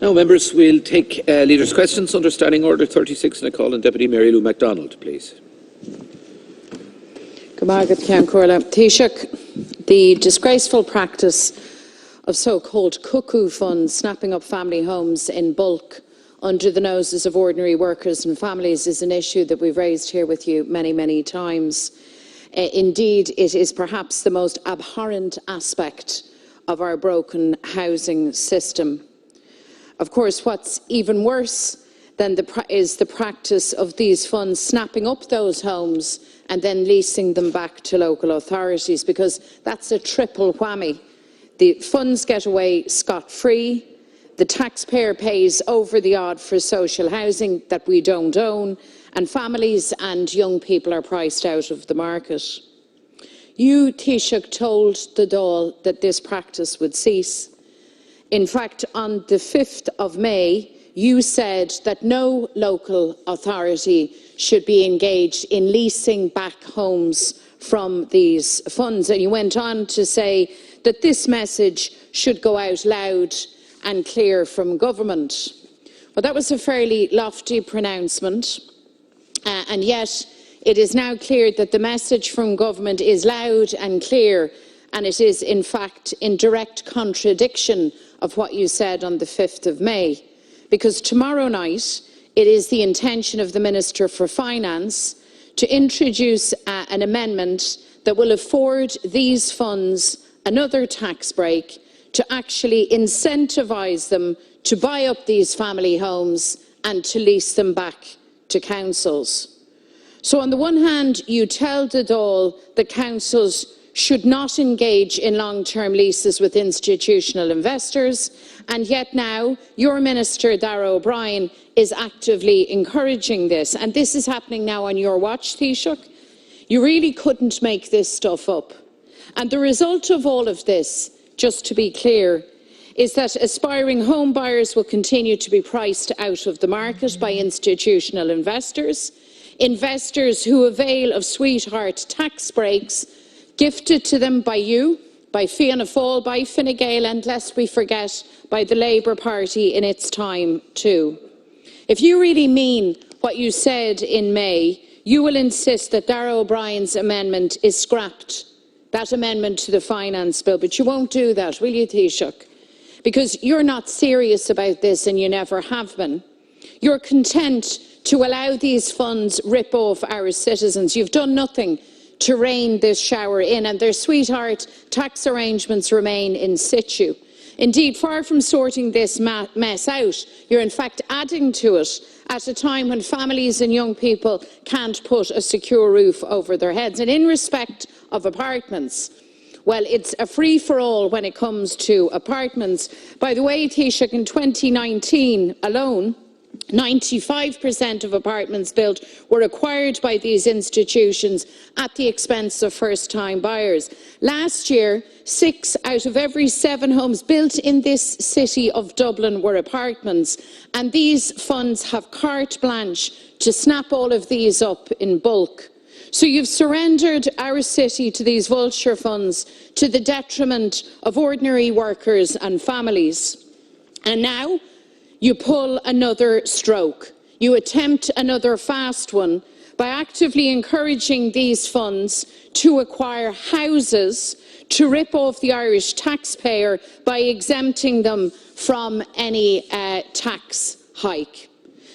Now, members, we'll take leaders' questions under Standing Order 36, and I call on Deputy MaryLou McDonald, please. Taoiseach, the disgraceful practice of so-called cuckoo funds snapping up family homes in bulk under the noses of ordinary workers and families is an issue that we've raised here with you many, many times. Indeed, it is perhaps the most abhorrent aspect of our broken housing system. Of course, what's even worse than is the practice of these funds snapping up those homes and then leasing them back to local authorities, because that's a triple whammy. The funds get away scot-free, the taxpayer pays over the odd for social housing that we don't own, and families and young people are priced out of the market. You, Taoiseach, told the Dáil that this practice would cease. In fact, on the 5th of May, you said that no local authority should be engaged in leasing back homes from these funds. And you went on to say that this message should go out loud and clear from government. Well, that was a fairly lofty pronouncement, and yet it is now clear that the message from government is loud and clear, and it is in fact in direct contradiction of what you said on the 5th of May. Because tomorrow night, it is the intention of the Minister for Finance to introduce an amendment that will afford these funds another tax break to actually incentivise them to buy up these family homes and to lease them back to councils. So on the one hand, you tell the Dáil that councils should not engage in long-term leases with institutional investors, and yet now your Minister, Darragh O'Brien, is actively encouraging this. And this is happening now on your watch, Taoiseach. You really couldn't make this stuff up. And the result of all of this, just to be clear, is that aspiring home buyers will continue to be priced out of the market by institutional investors, investors who avail of sweetheart tax breaks gifted to them by you, by Fianna Fáil, by Fine Gael, and lest we forget, by the Labour Party in its time too. If you really mean what you said in May, you will insist that Darragh O'Brien's amendment is scrapped, that amendment to the finance bill, but you won't do that, will you, Taoiseach? Because you're not serious about this and you never have been. You're content to allow these funds rip off our citizens. You've done nothing to rein this shower in, and their sweetheart tax arrangements remain in situ. Indeed, far from sorting this mess out, you're in fact adding to it at a time when families and young people can't put a secure roof over their heads. And in respect of apartments, well, it's a free-for-all when it comes to apartments. By the way, Taoiseach, in 2019 alone, 95% of apartments built were acquired by these institutions at the expense of first-time buyers. Last year, 6 out of every 7 homes built in this city of Dublin were apartments, and these funds have carte blanche to snap all of these up in bulk. So you've surrendered our city to these vulture funds to the detriment of ordinary workers and families. And now you pull another stroke. You attempt another fast one by actively encouraging these funds to acquire houses to rip off the Irish taxpayer by exempting them from any tax hike.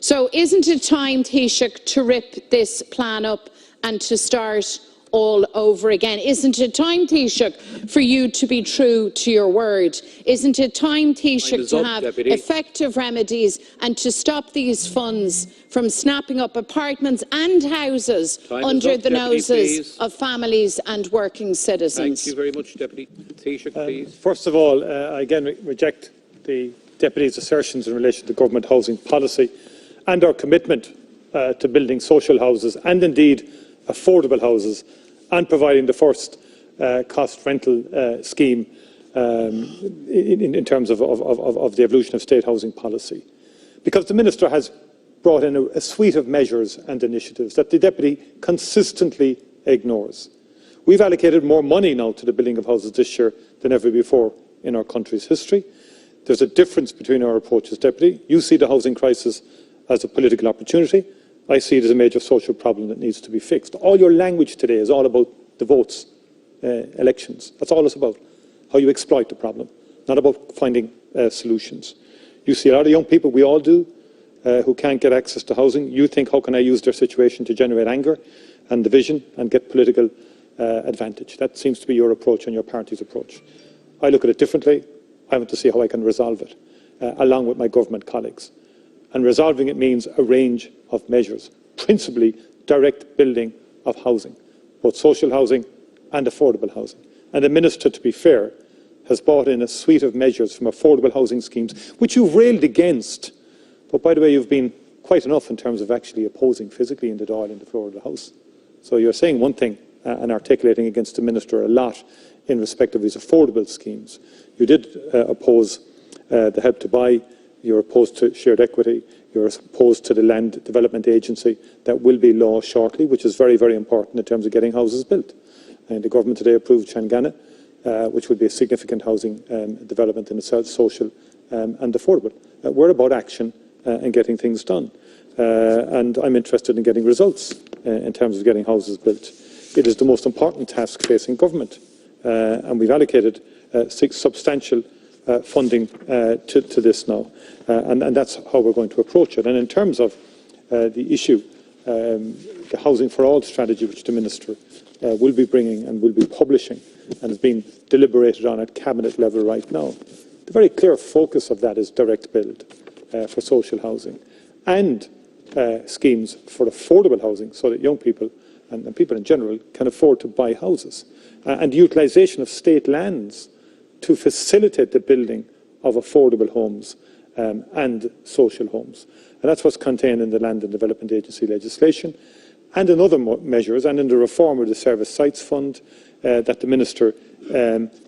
So isn't it time, Taoiseach, to rip this plan up and to start all over again? Isn't it time, Taoiseach, for you to be true to your word? Isn't it time, Taoiseach, to have effective remedies and to stop these funds from snapping up apartments and houses under the noses of families and working citizens? Thank you very much, Deputy. Taoiseach, please. First of all, I again reject the Deputy's assertions in relation to government housing policy and our commitment to building social houses and indeed affordable houses, and providing the first cost rental scheme in terms of the evolution of state housing policy. Because the Minister has brought in a suite of measures and initiatives that the Deputy consistently ignores. We've allocated more money now to the building of houses this year than ever before in our country's history. There's a difference between our approaches, Deputy. You see the housing crisis as a political opportunity. I see it as a major social problem that needs to be fixed. All your language today is all about the votes, elections. That's all it's about, how you exploit the problem, not about finding solutions. You see a lot of young people, we all do, who can't get access to housing. You think, how can I use their situation to generate anger and division and get political advantage? That seems to be your approach and your party's approach. I look at it differently. I want to see how I can resolve it, along with my government colleagues. And resolving it means a range of measures, principally direct building of housing, both social housing and affordable housing. And the Minister, to be fair, has brought in a suite of measures from affordable housing schemes, which you've railed against. But by the way, you've been quite enough in terms of actually opposing physically in the Dáil and the floor of the House. So you're saying one thing and articulating against the Minister a lot in respect of these affordable schemes. You did oppose the Help to Buy, you're opposed to shared equity, you're opposed to the Land Development Agency that will be law shortly, which is very, very important in terms of getting houses built. And the government today approved Shangana, which would be a significant housing development in itself, social and affordable. We're about action and getting things done. And I'm interested in getting results in terms of getting houses built. It is the most important task facing government. And we've allocated substantial funding to this now. And that's how we're going to approach it. And in terms of the issue, the Housing for All strategy, which the Minister will be bringing and will be publishing and is being deliberated on at Cabinet level right now, the very clear focus of that is direct build for social housing and schemes for affordable housing so that young people and people in general can afford to buy houses. And the utilisation of state lands to facilitate the building of affordable homes and social homes. And that's what's contained in the Land and Development Agency legislation and in other measures and in the reform of the Service Sites Fund that the Minister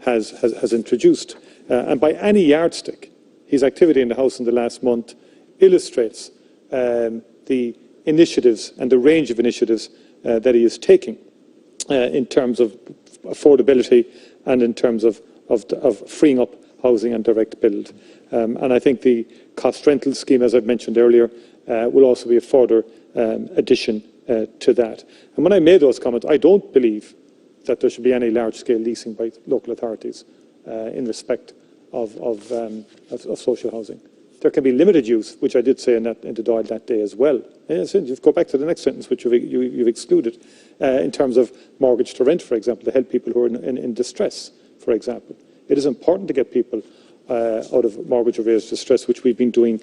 has introduced. And by any yardstick, his activity in the House in the last month illustrates the initiatives and the range of initiatives that he is taking in terms of affordability and in terms of freeing up housing and direct build. And I think the cost rental scheme, as I've mentioned earlier, will also be a further addition to that. And when I made those comments, I don't believe that there should be any large-scale leasing by local authorities in respect of social housing. There can be limited use, which I did say in the Dáil that day as well. You go back to the next sentence, which you've excluded, in terms of mortgage to rent, for example, to help people who are in distress, for example. It is important to get people out of mortgage arrears distress, which we've been doing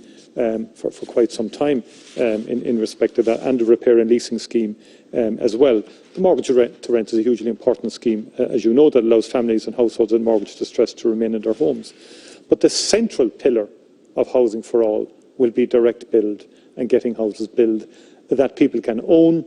for quite some time in respect of that, and the repair and leasing scheme as well. The mortgage to rent is a hugely important scheme, as you know, that allows families and households in mortgage distress to remain in their homes. But the central pillar of Housing for All will be direct build and getting houses built that people can own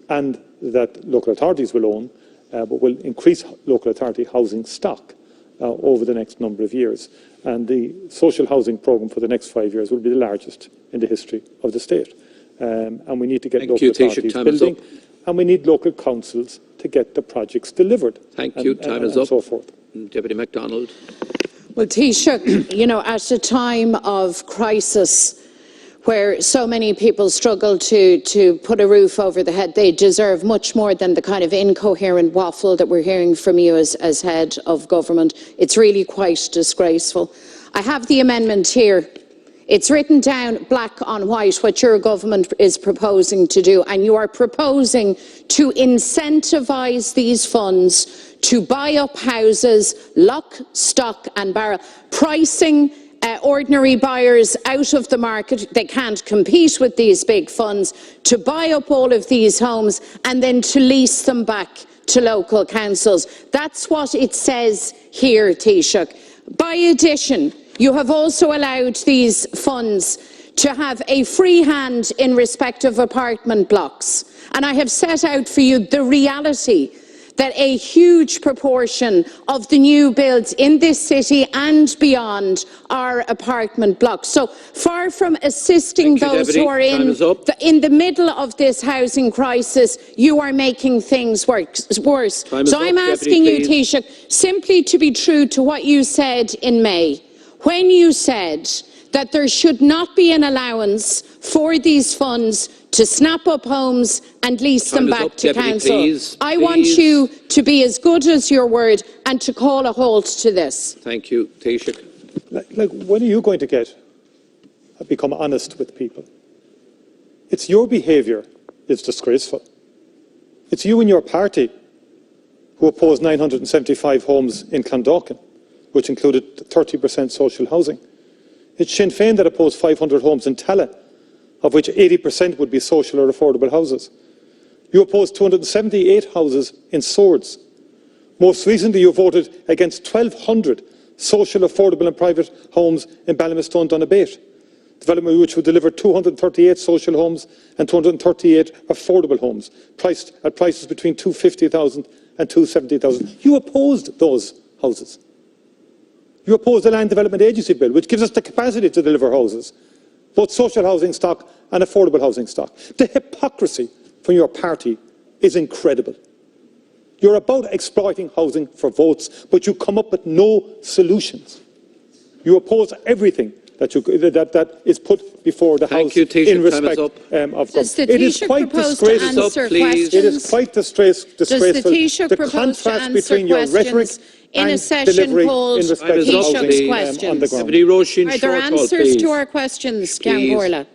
and that local authorities will own, but will increase local authority housing stock over the next number of years. And the social housing programme for the next 5 years will be the largest in the history of the state. And we need to get local authorities building, and we need local councils to get the projects delivered. Thank you. Time is up. So forth. Deputy McDonald. Well, Taoiseach, you know, at a time of crisis where so many people struggle to put a roof over the head, they deserve much more than the kind of incoherent waffle that we're hearing from you as head of government. It's really quite disgraceful. I have the amendment here. It's written down black on white what your government is proposing to do, and you are proposing to incentivise these funds to buy up houses, lock, stock and barrel, pricing ordinary buyers out of the market. They can't compete with these big funds, to buy up all of these homes and then to lease them back to local councils. That's what it says here, Taoiseach. By addition, you have also allowed these funds to have a free hand in respect of apartment blocks. And I have set out for you the reality that a huge proportion of the new builds in this city and beyond are apartment blocks. So far from assisting those who are in the middle of this housing crisis, you are making things worse. So I'm asking you, Taoiseach, simply to be true to what you said in May. when you said that there should not be an allowance for these funds to snap up homes and lease them back to council. I want you to be as good as your word and to call a halt to this. Thank you. Taoiseach. Like, when are you going to become honest with people? It's your behaviour is disgraceful. It's you and your party who opposed 975 homes in Clondalkin, which included 30% social housing. It's Sinn Féin that opposed 500 homes in Tala, of which 80% would be social or affordable houses. You opposed 278 houses in Swords. Most recently, you voted against 1,200 social, affordable and private homes in Ballymastone Donabate, development which would deliver 238 social homes and 238 affordable homes, priced at prices between 250,000 and 270,000. You opposed those houses. You opposed the Land Development Agency Bill, which gives us the capacity to deliver houses, both social housing stock and affordable housing stock. The hypocrisy from your party is incredible. You're about exploiting housing for votes, but you come up with no solutions. You oppose everything that is put before the House in respect of government. It is quite disgraceful. It is quite disgraceful. The contrast between your rhetoric in a and session delivery called in respect of housing questions. on the ground. Deputy Roisin, Are there short call, answers please. to our questions, Ceann Please. Comhairle?